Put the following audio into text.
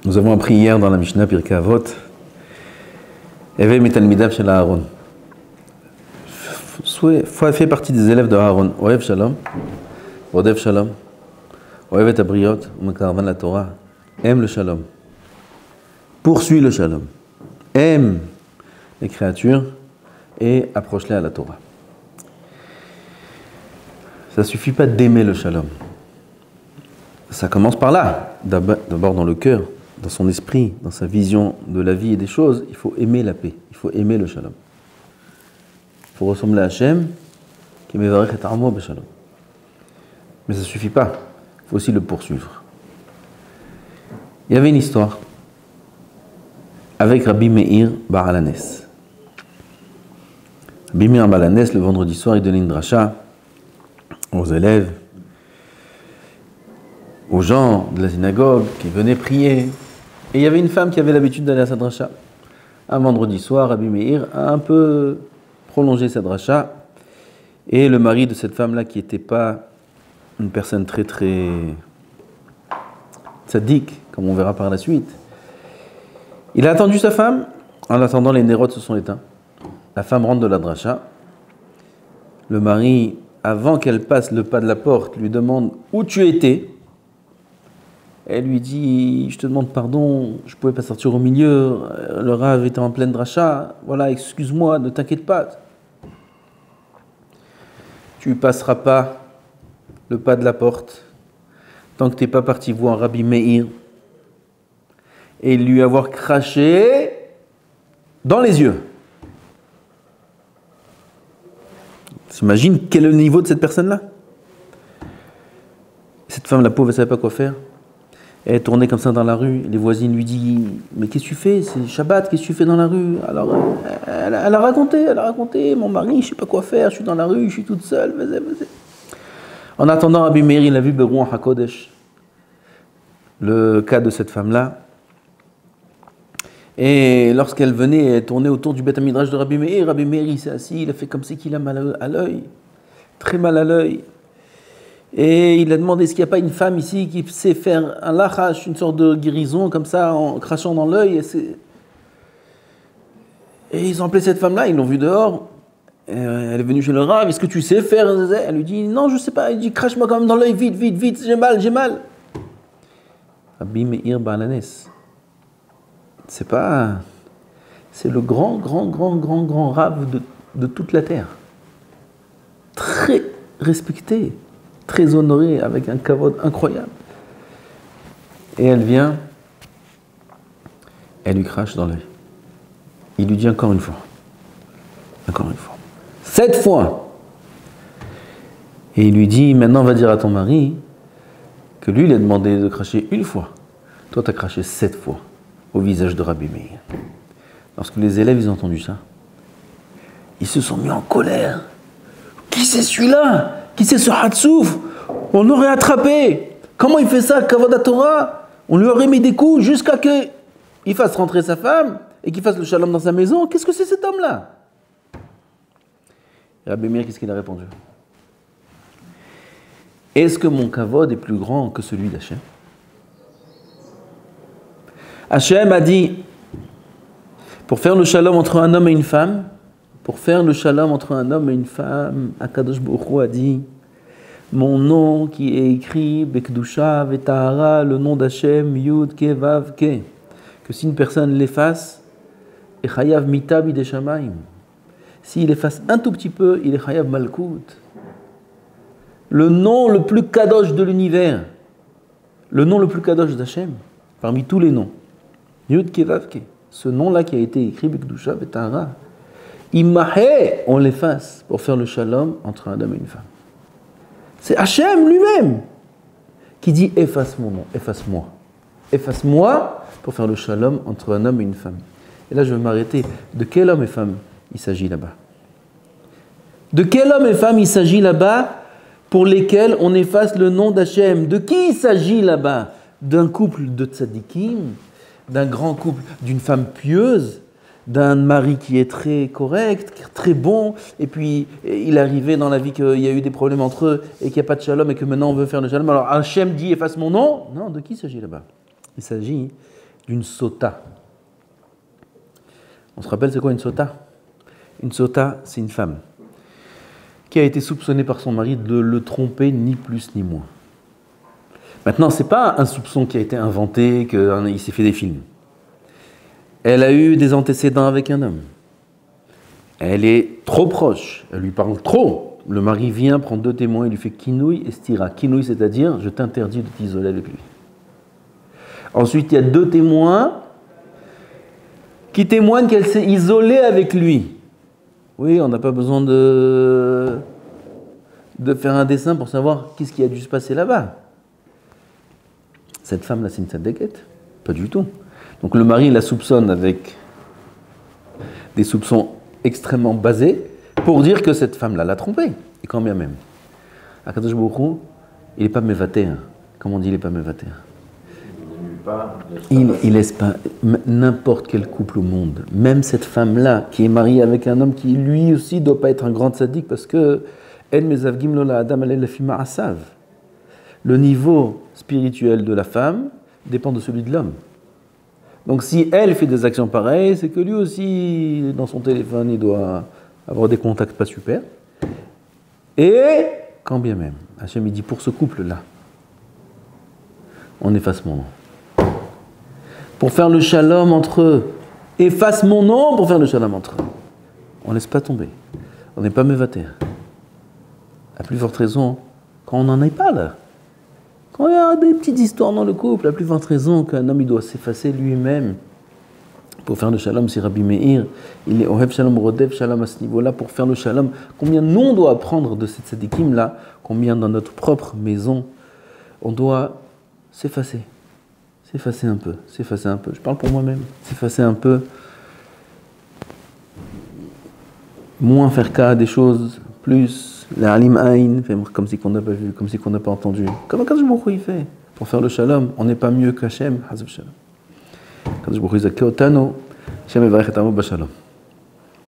Nous avons appris hier dans la Mishnah Pirkei Avot, Evel Mitalmidav shel Aaron. Fait partie des élèves de Aaron. Oev Shalom, Odev Shalom, Oev et Abriot, Umekarvan la Torah. Aime le Shalom. Poursuis le Shalom. Aime les créatures et approche-les à la Torah. Ça ne suffit pas d'aimer le Shalom. Ça commence par là. D'abord dans le cœur, dans son esprit, dans sa vision de la vie et des choses, il faut aimer la paix, il faut aimer le Shalom. Il faut ressembler à Hachem, qui mevarech et armo b'shalom. Mais ça ne suffit pas, il faut aussi le poursuivre. Il y avait une histoire avec Rabbi Meir bar Alanes. Rabbi Meir bar Alanes, le vendredi soir, il donnait une dracha aux élèves, aux gens de la synagogue qui venaient prier. Et il y avait une femme qui avait l'habitude d'aller à sa dracha. Un vendredi soir, Rabbi Meir a un peu prolongé sa dracha. Et le mari de cette femme-là, qui n'était pas une personne très tzaddik, comme on verra par la suite, il a attendu sa femme. En attendant, les nérotes se sont éteints. La femme rentre de la dracha. Le mari, avant qu'elle passe le pas de la porte, lui demande où tu étais. Elle lui dit, je te demande pardon, je ne pouvais pas sortir au milieu, le Rav était en pleine dracha, voilà, excuse-moi, ne t'inquiète pas. Tu ne passeras pas le pas de la porte tant que tu n'es pas parti voir Rabbi Meir et lui avoir craché dans les yeux. T'imagines quel est le niveau de cette personne-là? Cette femme, la pauvre, elle ne savait pas quoi faire. Elle tournait comme ça dans la rue, les voisines lui disent « Mais qu'est-ce que tu fais? C'est Shabbat, qu'est-ce que tu fais dans la rue ?» Alors, elle a raconté, mon mari, je ne sais pas quoi faire, je suis dans la rue, je suis toute seule, vas-y. En attendant, Rabbi Meir, il a vu Berouan HaKodesh, le cas de cette femme-là. Et lorsqu'elle venait, elle tournait autour du Beth Midrash de Rabbi Meir il s'est assis, il a fait comme si qu'il a mal à l'œil, très mal à l'œil. Et il a demandé, est-ce qu'il n'y a pas une femme ici qui sait faire un lachash, une sorte de guérison, comme ça, en crachant dans l'œil. Et ils ont appelé cette femme-là, ils l'ont vue dehors. Et elle est venue chez le Rav, est-ce que tu sais faire? Elle lui dit, non, je ne sais pas. Il dit, crache-moi quand même dans l'œil, vite, j'ai mal. Rabbi Meir bar Alanes. C'est le grand Rav de toute la terre. Très respecté. Très honorée, avec un kavod incroyable. Et elle vient, elle lui crache dans l'œil. Il lui dit encore une fois. 7 fois. Et il lui dit, maintenant va dire à ton mari que lui, il a demandé de cracher 1 fois. Toi, tu as craché 7 fois au visage de Rabbi Meir. Lorsque les élèves ils ont entendu ça, ils se sont mis en colère. Qui c'est celui-là? Qui c'est ce Hatsouf? On l'aurait attrapé. Comment il fait ça, Kavod Torah? On lui aurait mis des coups jusqu'à qu'il fasse rentrer sa femme et qu'il fasse le shalom dans sa maison. Qu'est-ce que c'est cet homme-là? Et Rabbi Meir, qu'est-ce qu'il a répondu? Est-ce que mon Kavod est plus grand que celui d'Hachem? Hachem a dit, pour faire le shalom entre un homme et une femme, Akadosh Baruch Hu a dit, mon nom qui est écrit, Bekdusha Vetahara, le nom d'Hachem, Yud Ke Vav Ke, que si une personne l'efface, et Chayav Mita Bidei Shamayim, s'il efface un tout petit peu, il est Chayav Malkout. Le nom le plus kadosh de l'univers, le nom le plus kadosh d'Hachem, parmi tous les noms, Yud Ke Vav Ke, ce nom-là qui a été écrit, Bekdusha Vetahara, Imahé, on l'efface pour faire le shalom entre un homme et une femme. C'est Hachem lui-même qui dit efface mon nom, efface-moi. Efface-moi pour faire le shalom entre un homme et une femme. Et là, je vais m'arrêter. De quel homme et femme il s'agit là-bas? De quel homme et femme il s'agit là-bas pour lesquels on efface le nom d'Hachem? De qui il s'agit là-bas? D'un couple de tzadikim, d'un grand couple, d'une femme pieuse, d'un mari qui est très correct, très bon, et puis il est arrivé dans la vie qu'il y a eu des problèmes entre eux et qu'il n'y a pas de shalom et que maintenant on veut faire le shalom. Alors Hachem dit efface mon nom. Non, de qui il s'agit là-bas? Il s'agit d'une sota. On se rappelle c'est quoi une sota? Une sota, c'est une femme qui a été soupçonnée par son mari de le tromper, ni plus ni moins. Maintenant, ce n'est pas un soupçon qui a été inventé, qu'il s'est fait des films. Elle a eu des antécédents avec un homme. Elle est trop proche, elle lui parle trop. Le mari vient, prend 2 témoins, il lui fait kinouï et stira. Kinouï, c'est-à-dire, je t'interdis de t'isoler avec lui. Ensuite, il y a 2 témoins qui témoignent qu'elle s'est isolée avec lui. Oui, on n'a pas besoin de faire un dessin pour savoir qu'est-ce qui a dû se passer là-bas. Cette femme-là, c'est une tzadékette? Pas du tout. Donc le mari la soupçonne avec des soupçons extrêmement basés pour dire que cette femme-là l'a trompée. Et quand bien même. Akadosh Baruch Hu, il n'est pas mévater. Comment on dit il n'est pas mévater? Il laisse pas n'importe quel couple au monde. Même cette femme-là qui est mariée avec un homme qui lui aussi ne doit pas être un grand tzaddik parce que le niveau spirituel de la femme dépend de celui de l'homme. Donc si elle fait des actions pareilles, c'est que lui aussi, dans son téléphone, il doit avoir des contacts pas super. Et quand bien même, Hachem il dit pour ce couple-là, on efface mon nom. Pour faire le shalom entre eux, efface mon nom pour faire le shalom entre eux. On ne laisse pas tomber. On n'est pas mévater. À plus forte raison, quand on n'en est pas là. Quand il y a des petites histoires dans le couple, à plus forte raison qu'un homme il doit s'effacer lui-même pour faire le shalom. Si Rabbi Meir, il est Ohev Shalom Rodev Shalom à ce niveau-là pour faire le shalom. Combien nous on doit apprendre de cette tzadikim-là, combien dans notre propre maison on doit s'effacer. S'effacer un peu. Je parle pour moi-même. S'effacer un peu. Moins faire cas des choses, plus la alim aïn, comme si qu'on n'a pas vu, comme si qu'on n'a pas entendu. Comme Akadosh Baruch Hu il fait. Pour faire le shalom, on n'est pas mieux qu'Hachem. Akadosh Baruch Hu zakeh otanu, Hashem yevarech et amo bashalom.